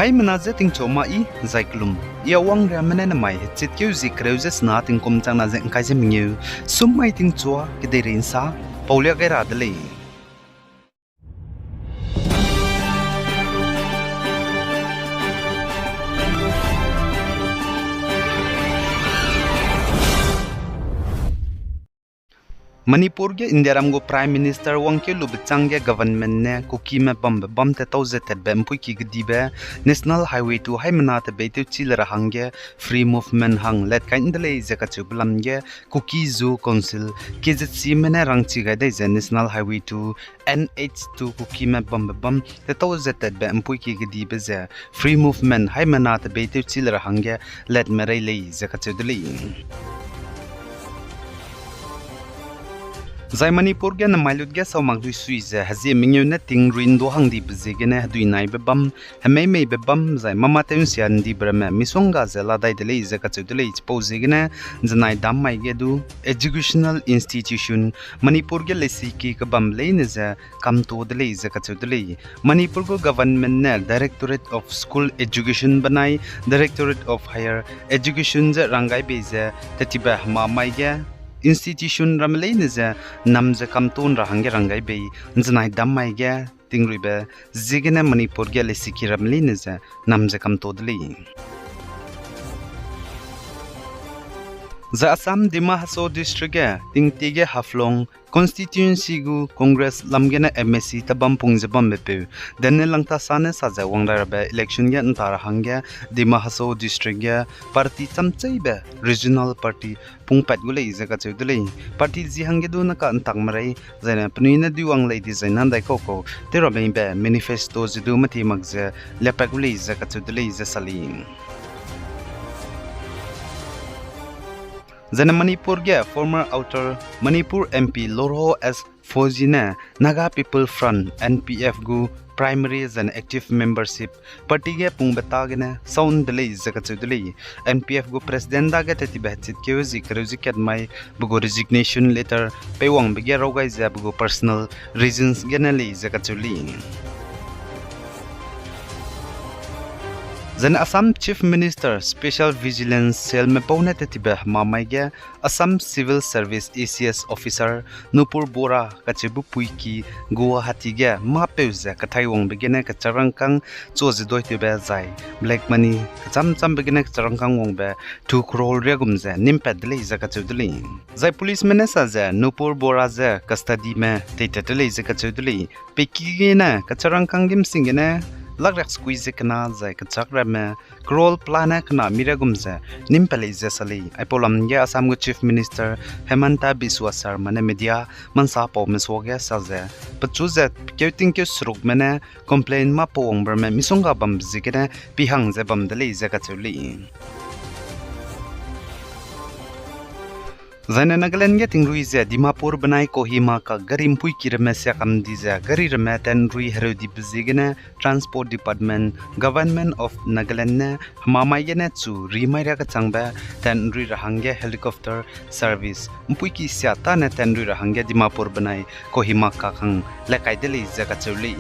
Hai menaze ting choma I zaiklum ia wang ramene na mai chit keu zikreuze sna ting kum chang na zeng kai jem nyu sum mai ting chua ke de rin sa paulia ke ra dele Manipur के इंडियाराम गो prime minister वंके लुबचांग के government ने cookie में बम ते तौजे ते बेम्पुई की गदीबे नेशनल हाईवे टू हाई मनाते बेतु चिल रहंगे फ्री मूवमेंट हंग लेट काइन दले जका चुबलमगे कुकी जू काउंसिल के जसी मने रंगची गदे जे national highway two NH2 Kuki में बम ते तौजे ते बेम्पुई की गदीबे जे फ्री मूवमेंट हाई मनाते बेतु चिल रहंगे लेट मेरे ले जका चुदली Zai Manipur ge na mailud ge saw magdui suize hazi mingyu na ting ruin do hang di bzege ne hadui nai be bam hamei mei be bam zai mama te sian di brame misonga ze la dai dele ze ka chudele ich pose ge ne zanai dam mai ge du educational institution Manipur ge lesi ki ka bam le ne ze kam to dele ze ka chudele Manipur go government ne Directorate of School Education banai Directorate of Higher Education ze rangai be ze tetiba ma mai ge institution ramlei ne ze namje kamton rahange rangai bei nznai dammai ge tingribe zigene Manipur ge lesiki ramlei ne ze namje kamtodli za Assam Dima Haso district ge tingtige haflong constituency gu congress lamgena MSC tabam pungje bam bepe denne langta sane saja wangdara be election ge ntara hangge Dima Haso district ge party chamchei be regional party pungpat gule izaga chudule party ji hangge du na ka antak marai zaina pnuina diwang lei di zaina dai ko te robe be manifesto jidu mati magje lepak gule izaga chudule iza saling Zana Manipur ge former outer Manipur MP Loro as Fojina Naga People Front NPF gu primary and active membership party ge pung betagene sound dele zakachudele NPF gu president da ge teti behchit ke zikreuziket mai bugo resignation letter pewang bege rogai za bugo personal reasons genali zakachuli Then Assam Chief Minister Special Vigilance Cell में पौने ततिबे मामाइगे Assam Civil Service ACS Officer Nupur Bora कचेबु पुइकी Guwahati गे मापेउजे कथाइवंग बेगेने कचरंकांग चोजिदोय तिबे जाय Black Money कचम बेगेने कचरंकांग वंगबे 2 crore रेगुमजे निमपेदले जकचुदले जाय police मेने साजे Nupur Bora जे custody में तेतेले जकचुदले पेकीगेने कचरंकांग गिमसिंगेने Lagrak squeeze kana zai ka chakra me crawl plana kana miragumze nimpale jesali aipolam ge Assam go Chief Minister Hemanta Biswa Sharma ne media mansa po meswoge saze pachuze keuting ke suruk mene complain ma powong berme misonga bam zikene pihang je bam dele je ka chuli Zaina Nagaland ge tingrui ze Dimapur banai Kohima ka garim pui kirme se kam diza gari rme ten rui herodi bizigene transport department government of Nagaland ne hamamai ge ne chu rimai ra ka changba ten rui rahange helicopter service mpui ki siata ne ten rui rahange Dimapur banai Kohima ka khang lekai dele ze ka chuli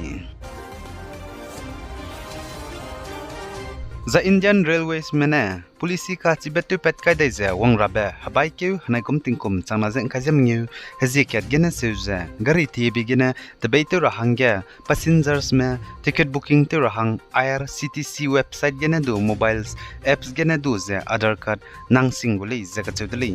The Indian Railways mene Polisi ka chibetu petkai daize wangrabe habai keu hanaikum tingkum changna zen kajam nyu heziket gene seuze gari thi bigine debaitu rahange passengers me ticket booking te rahang IRCTC website gene du mobiles apps gene du ze Aadhaar card nang singule zeka chudli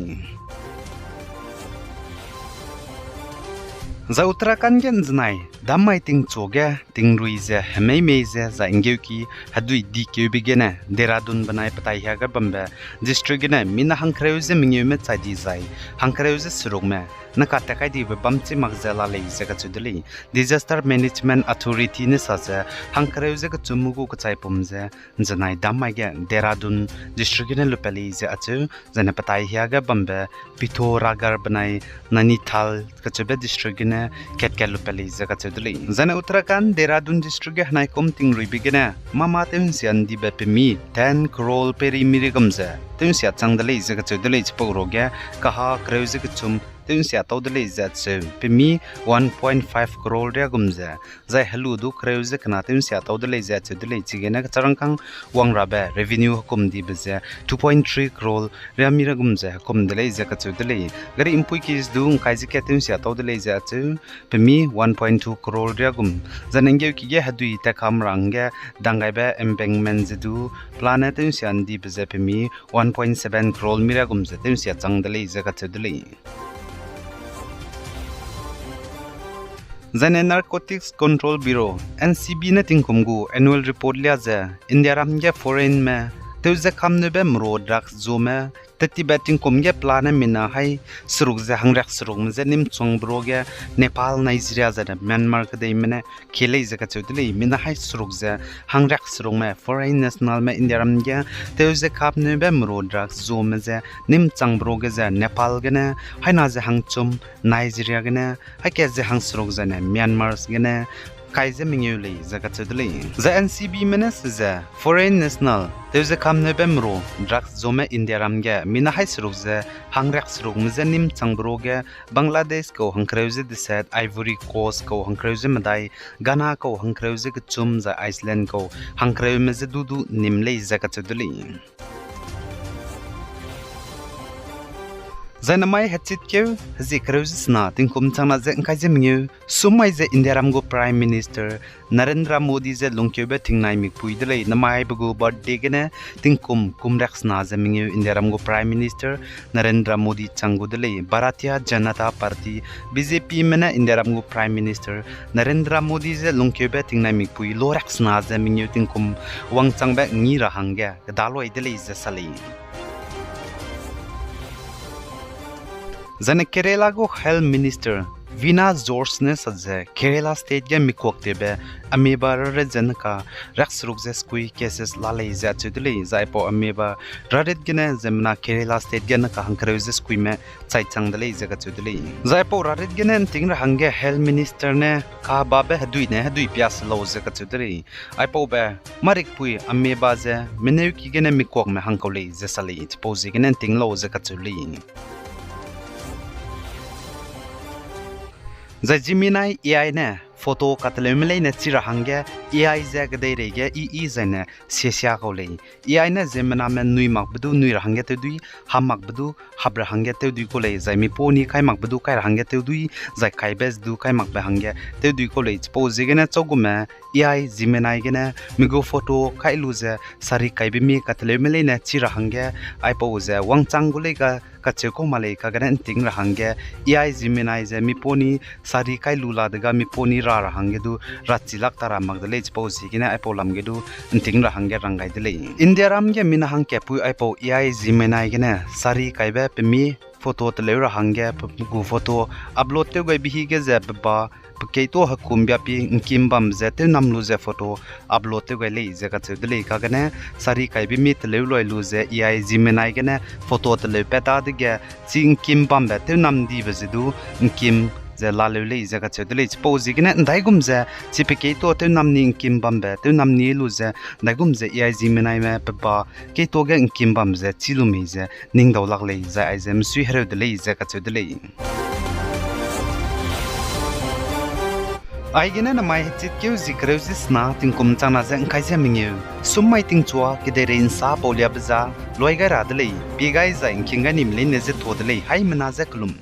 Za Uttarakhand gen znai damai ting choge ting ruize hemei meize za ingeuki hadui di keu bigene Dehradun banai patai haga bambe district gene mina hankreuze mingyume chadi zai hankreuze surugme naka takai di bamchi magzela le zeka chudli disaster management authority ne saje hankreuze ka chumugu ka chai pumje znai damai ge Dehradun district gene lupali ze achu zane patai haga bambe Pithoragar banai Nainital ka chube district gene ketkalu pali zaka chudli zana Uttarakhand Dehradun district ge hanai kom ting rui bigene mama tem sian di be pemi 10 crore peri mirigamze tem sia changdale zaka chudli chpogro ge kaha kreuze ke chum tin sia to de le za che pimi 1.5 crore ria gumza zai halu du kreuze kana tin sia to de le za che de le chigena charang kang wang ra ba revenue kum di bza 2.3 crore ria mi ra gumza kum de le za ka che de le gari impui ki is du kai ji ka tin sia to de le za che pimi 1.2 crore ria gum zanengeu ki ge hadui ta kam rang ge dangai ba embankment du planet tin sia di bza pimi 1.7 crore mi ra gumza tin sia chang de le za ka che de le Zane Narcotics Control Bureau NCB ne tingkumgu annual report liya za India ramge foreign me teuze kamne be mro drugs zome tati betting komge plane mina hai surug ze hangrak surug mze nim chong broge Nepal Nigeria za Myanmar ka dei mene khele ze ka chudli mina hai surug ze hangrak surug me foreign national me India ramge teuze kamne be mro drugs zome ze nim chang broge ze Nepal gene hai na ze hangchum Nigeria gene hai ke ze hang surug ze ne Myanmar gene Kaize Minguli Zakatudli. The NCB menace the foreign national. There's a come Nebemro, drugs Zome India Ramga, Mina Haisrugze, Hangrex Rugmzenim Tangbroge, Bangladesh go Hankreuze the said Ivory Coast go Hankreuze Madai, Ghana go Hankreuze Chum the Iceland go Hankreuze Dudu Nimle Zakatudli. Zanamai hatchit kyo zikreusis na tinkum chana ze kajemnyu sumai ze Indiaram go Prime Minister Narendra Modi ze lungkyobe tingnai mikpui dele namai bugu birthday gene tinkum kumrex na ze mingyu Indiaram go Prime Minister Narendra Modi changu dele Bharatiya Janata Party BJP mena Indiaram go Prime Minister Narendra Modi ze lungkyobe tingnai mikpui lorex na ze mingyu tinkum wangchangbe ngira hangya daloi dele ze sali Zane Kerala go Health Minister Vina Zorsne sadze Kerala State ge mikwakte ameba rezen ka raksrugze skui cases lalei za chudli zaipo ameba radet gene zemna Kerala State ge na ka hankreuze skui me chai changdale za ka chudli zaipo radet gene tingra hange Health Minister ne ka babe hadui pias lo za ka chudli aipo be marik pui ameba ze meneu ki gene mikwak me hangkole za sali pozi gene tinglo za ka chudli Zeme AI ne photo katlemele ne chira hange AI za gdei rege zane sesya kole AI ne zemna men nui makbdu nui hange te dui hamak bdu habra hange te dui kole zaimi poni kai makbdu kai hange te dui zai kai bes du kai makbe hange te dui kole pose gene chogume AI Zeme gene migo photo kai luze sari kai bi mi katlemele ne chira hange ai pose wangchang gole ga kacheko malai ka gane ting ra hange AI Zeme ze mi poni sari kai lula daga mi poni ra hange du rachilak tara magdale pose gine ai polam ge du ting ra hange rangai dele India ram ge min hang ke pu ai po AI Zeme gene sari kai be mi photo te le ra hange gu photo upload te ge bi ge ze ba Keito hakumbia pi nkimbam zete namlu ze photo upload te gele ze ka chudle ka gane sari kai bi mit le loi lu ze AI Zeme gane photo te le peta de ge ching kimbam be te nam di bezidu nkim ze la le le ze ka chudle pose gane dai gum ze chipikeito te nam ni kimbam be te nam ni lu ze dai gum ze AI Zeme me pa keito ge nkimbam ze chilu me ze ning daw lak le ze ai ze msui hero de le ze ka chudle Aigena na mai chit keu zikreusis na tingkum chana zeng kaise mingeu summai tingchua kidere insa polia baza loiga radlei bigai za inkinga nimle neze thodlei hai mana za klum